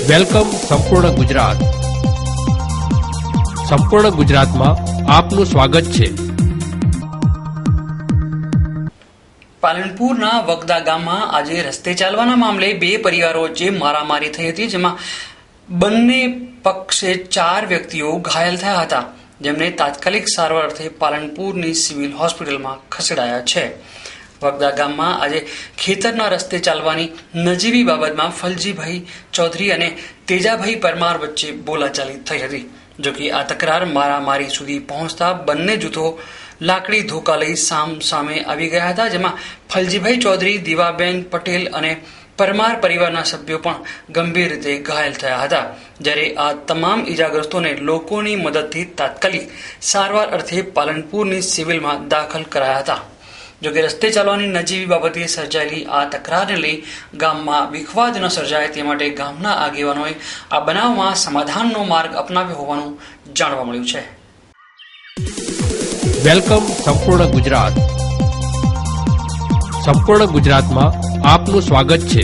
Welcome સંપૂર્ણ ગુજરાત. સંપૂર્ણ ગુજરાતમાં આપનું સ્વાગત છે. પાલનપુરના વગદા ગામમાં આજે રસ્તે ચાલવાના મામલે બે પરિવારો વચ્ચે મારામારી થઈ હતી, જેમાં બંને પક્ષે 4 વ્યક્તિઓ ઘાયલ થયા હતા, જેમને તાત્કાલિક સારવાર અર્થે પાલનપુરની સિવિલ હોસ્પિટલમાં ખસેડાયા છે. વગદા ગામમાં આજે ખેતરના રસ્તે ચાલવાની નજીવી બાબતમાં ફલજીભાઈ ચૌધરી અને તેજાભાઈ પરમાર વચ્ચે બોલાચાલી થઈ હતી. જોકે આ તકરાર મારામારી સુધી પહોંચતા બંને જૂથો લાકડી ધોકા લઈ સામે આવી ગયા હતા, જેમાં ફલજીભાઈ ચૌધરી, દીવાબેન પટેલ અને પરમાર પરિવારના સભ્યો પણ ગંભીર રીતે ઘાયલ થયા હતા. જ્યારે આ તમામ ઈજાગ્રસ્તોને લોકોની મદદથી તાત્કાલિક સારવાર અર્થે પાલનપુરની સિવિલમાં દાખલ કરાયા હતા. જોકે રસ્તે ચાલવાની નજીવી બાબતે સર્જાયેલી આ તકરારને લઈ ગામમાં વિખવાદ ન સર્જાય તે માટે ગામના આગેવાનોએ આ બનાવમાં સમાધાનનો માર્ગ અપનાવ્યો હોવાનું જાણવા મળ્યું છે. વેલકમ સંપૂર્ણ ગુજરાત. સંપૂર્ણ ગુજરાતમાં આપનું સ્વાગત છે.